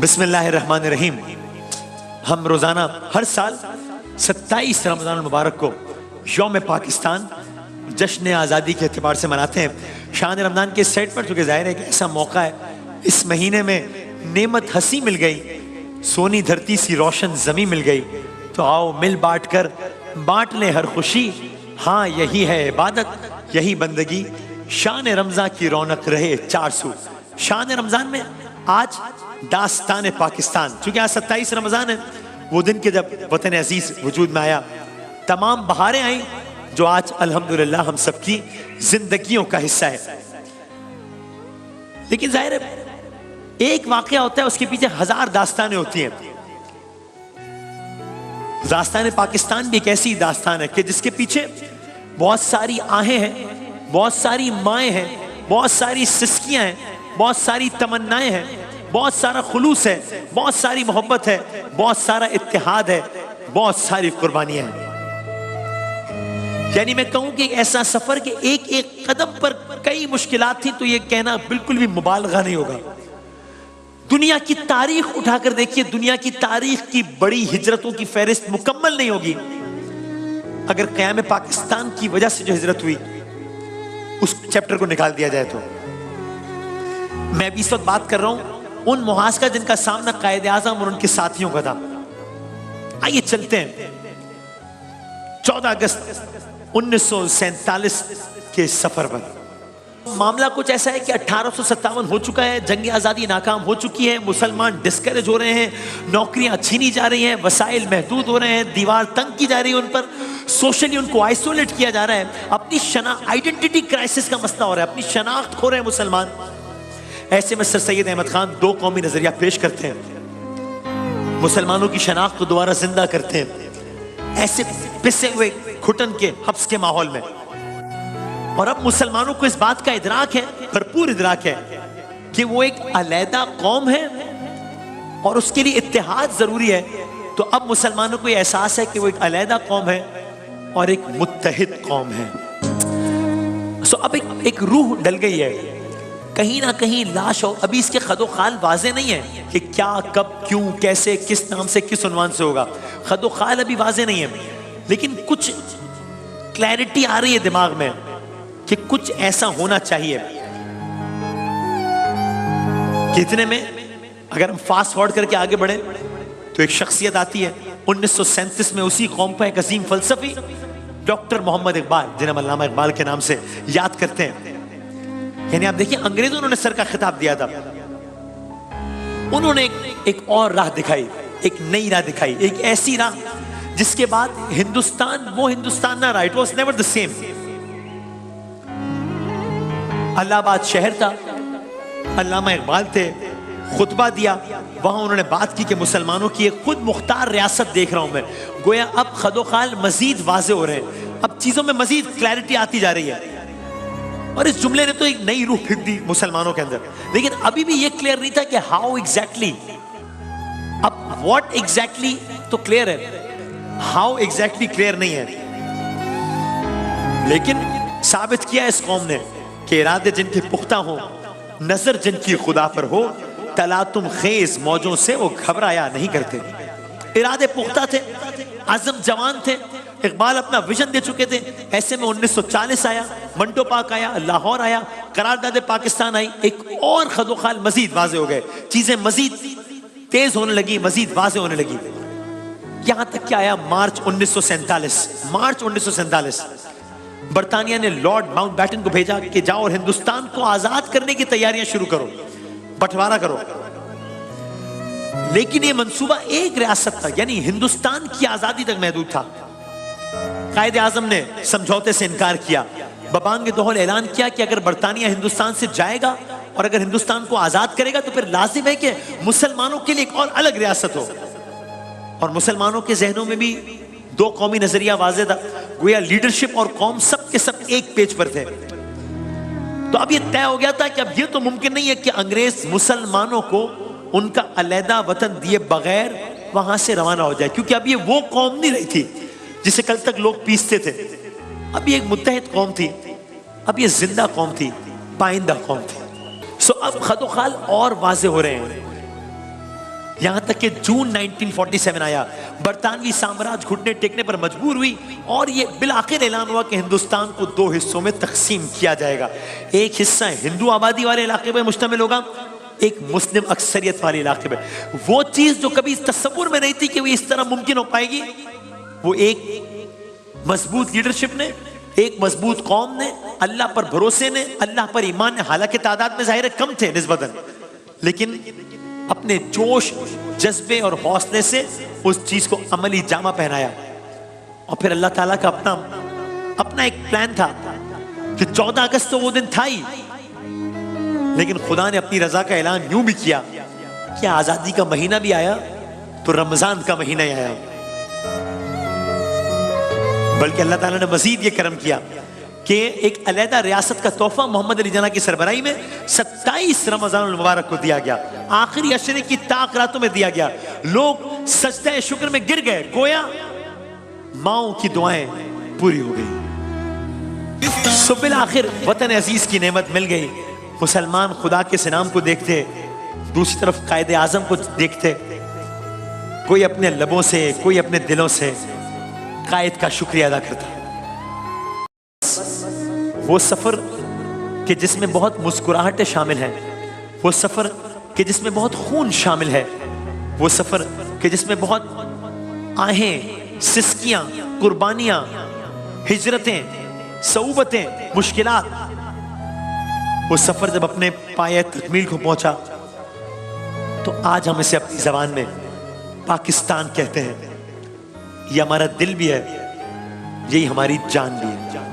बिस्मिल्लाहिर्रहमानिर्रहीम। हम रोज़ाना हर साल 27 रमज़ान मुबारक को यौम पाकिस्तान जश्न आज़ादी के अतबार से मनाते हैं। शान रमज़ान के सेट पर चूँकि ज़ाहिर है कि ऐसा मौका है, इस महीने में नेमत हंसी मिल गई, सोनी धरती सी रोशन ज़मीं मिल गई, तो आओ मिल बांट कर बांट ले हर खुशी। हाँ यही है इबादत, यही बंदगी, शान रमज़ान की रौनक रहे चार सू। शान रमज़ान में आज दास्तान पाकिस्तान, चूंकि आज 27 रमज़ान है, वो दिन के जब वतन अजीज वजूद में आया, तमाम बहारें आई जो आज अल्हम्दुलिल्लाह हम सबकी जिंदगियों का हिस्सा है। लेकिन जाहिर है एक वाकया होता है, उसके पीछे हजार दास्तानें होती हैं। दास्तान पाकिस्तान भी एक ऐसी दास्तान है कि जिसके पीछे बहुत सारी आहें हैं, बहुत सारी माएँ हैं, बहुत सारी सिसकियां हैं, बहुत सारी तमन्नाएं हैं, बहुत सारा खुलूस है, बहुत सारी मोहब्बत है, बहुत सारा इत्तेहाद है, बहुत सारी कुर्बानियां हैं। यानी मैं कहूं कि ऐसा सफर के एक एक कदम पर कई मुश्किलात थी, तो ये कहना बिल्कुल भी मुबालगा नहीं होगा। दुनिया की तारीख उठाकर देखिए, दुनिया की तारीख की बड़ी हिजरतों की फहरिस्त मुकम्मल नहीं होगी अगर क़याम पाकिस्तान की वजह से जो हिजरत हुई उस चैप्टर को निकाल दिया जाए। तो मैं भी इस वक्त बात कर रहा हूं उन मुहाज का जिनका सामना कायदे आज़म और उनके साथियों का था। आइए चलते हैं 14 अगस्त 1947 के सफर पर। मामला कुछ ऐसा है कि 1857 हो चुका है, जंग आज़ादी नाकाम हो चुकी है, मुसलमान डिस्करेज हो रहे हैं, नौकरियां छीनी जा रही हैं, वसाइल महदूद हो रहे हैं, दीवार तंग की जा रही है उन पर, सोशली उनको आइसोलेट किया जा रहा है, अपनी आइडेंटिटी क्राइसिस का मसला हो रहा है, अपनी शनाख्त खो रहे हैं मुसलमान। ऐसे में सर सैयद अहमद खान दो कौमी नजरिया पेश करते हैं, मुसलमानों की शनाख्त को दोबारा जिंदा करते हैं ऐसे पिसे हुए घुटन के हब्स के माहौल में। और अब मुसलमानों को इस बात का इदराक है, भरपूर इदराक है कि वो एक अलहदा कौम है और उसके लिए इत्तेहाद जरूरी है। तो अब मुसलमानों को यह एहसास है कि वो एक अलहदा कौम है और एक मुत्तहिद कौम है। सो अब एक रूह डल गई है, कहीं ना कहीं लाश हो। अभी इसके खदोखाल वाजे नहीं है कि क्या, कब, क्यों, कैसे, किस नाम से, किस उन्वान से होगा। खदोखाल अभी वाजे नहीं है, लेकिन कुछ क्लैरिटी आ रही है दिमाग में कि कुछ ऐसा होना चाहिए। कितने में अगर हम फास्ट फॉरवर्ड करके आगे बढ़े तो एक शख्सियत आती है 1937 में, उसी कौम का एक अजीम फलसफी डॉक्टर मोहम्मद इकबाल, जिन्हें हम अल्लामा इकबाल के नाम से याद करते हैं। यानी आप देखिए, अंग्रेजों ने सर का खिताब दिया था, उन्होंने एक और राह दिखाई, एक नई राह दिखाई, एक ऐसी राह जिसके बाद हिंदुस्तान वो हिंदुस्तान ना रहा, it was never the same. Allahabad शहर था, अल्लामा इकबाल थे, खुतबा दिया, वहां उन्होंने बात की कि मुसलमानों की एक खुद मुख्तार रियासत देख रहा हूं मैं। गोया अब खदोखाल मजीद वाजे हो रहे हैं, अब चीजों में मजीद क्लैरिटी आती जा रही है। और इस जुमले ने तो एक नई रूह फेंक दी मुसलमानों के अंदर। लेकिन अभी भी ये क्लियर नहीं था कि हाउ एग्जैक्टली, अब व्हाट एग्जैक्टली तो क्लियर है, हाउ एग्जैक्टली क्लियर नहीं है। लेकिन साबित किया इस कौम ने कि इरादे जिनके पुख्ता हो, नजर जिनकी खुदा पर हो, तलातुम खेज मौजों से वो घबराया नहीं करते। इरादे पुख्ता थे, आजम जवान थे, इकबाल अपना विजन दे चुके थे। ऐसे में 1940 आया, मंटो पाक आया, लाहौर आया, करारदाद पाकिस्तान आई, एक और खदोखाल मजीद वाजे हो गए, चीजें मजीद तेज होने लगी, मजीद वाजे होने लगी। यहां तक क्या आया मार्च 1947, बरतानिया ने लॉर्ड माउंटबेटन को भेजा कि जाओ और हिंदुस्तान को आजाद करने की तैयारियां शुरू करो, बंटवारा करो। लेकिन यह मंसूबा एक रियासत था, यानी हिंदुस्तान की आजादी तक महदूद था। कायदे आजम ने समझौते से इनकार किया, बबांग दोहल ऐलान किया कि अगर बरतानिया हिंदुस्तान से जाएगा और अगर हिंदुस्तान को आजाद करेगा तो फिर लाजिम है कि मुसलमानों के लिए एक और अलग रियासत हो। और मुसलमानों के जहनों में भी दो कौमी नजरिया वाज़े था, गोया लीडरशिप और कौम सब के सब एक पेज पर थे। तो अब यह तय हो गया था कि अब यह तो मुमकिन नहीं है कि अंग्रेज मुसलमानों को उनका अलहदा वतन दिए बगैर वहां से रवाना हो जाए, क्योंकि अब ये वो कौम नहीं रही थी जिसे कल तक लोग पीसते थे। अब ये एक मुत्तहिद कौम थी, अब ये जिंदा कौम थी, पाइंदा कौम थी। सो अब खदोखाल और वाजे हो रहे हैं। यहां तक कि जून 1947 आया, बरतानवी साम्राज्य घुटने टेकने पर मजबूर हुई और यह बिलाखिर ऐलान हुआ कि हिंदुस्तान को 2 हिस्सों में तकसीम किया जाएगा। एक हिस्सा हिंदू आबादी वाले इलाके में मुश्तमिल होगा, एक मुस्लिम अक्सरियत वाले इलाके में। वो चीज जो कभी तस्वुर में नहीं थी कि वो इस तरह मुमकिन हो पाएगी, वो एक मजबूत लीडरशिप ने, एक मजबूत कौम ने, अल्लाह पर भरोसे ने, अल्लाह पर ईमान ने, हालांकि तादाद में जाहिर कम थे निस्बतन, लेकिन अपने जोश जज्बे और हौसले से उस चीज को अमली जामा पहनाया। और फिर अल्लाह ताला का अपना एक प्लान था कि 14 अगस्त तो वो दिन था ही, लेकिन खुदा ने अपनी रजा का ऐलान यूं भी किया कि आजादी का महीना भी आया तो रमजान का महीना ही आया। बल्कि अल्लाह ताला ने मजीद ये करम किया कि एक अलहदा रियासत का तोहफा मोहम्मद अली जना की सरबराही में 27 रमजान मुबारक को दिया गया, आखिरी अशरे की ताक रातों में दिया गया। लोग सजदे शुक्र में गिर गए, गोया माओ की दुआएं पूरी हो गई। सुबिल आखिर वतन अजीज की नेमत मिल गई। मुसलमान खुदा के सनाम को देखते, दूसरी तरफ कायदे आजम को देखते, कोई अपने लबों से, कोई अपने दिलों से कायद का शुक्रिया अदा करता। वो सफर कि जिसमें बहुत मुस्कुराहटें शामिल हैं, वो सफर कि जिसमें बहुत खून शामिल है, वो सफर कि जिसमें बहुत आहें, सिसकियां, कुर्बानियां, हिजरतें, सऊबतें, मुश्किलात, वो सफर जब अपने पाए तकमील को पहुंचा तो आज हम इसे अपनी जबान में पाकिस्तान कहते हैं। ये हमारा दिल भी है, यही हमारी जान भी है।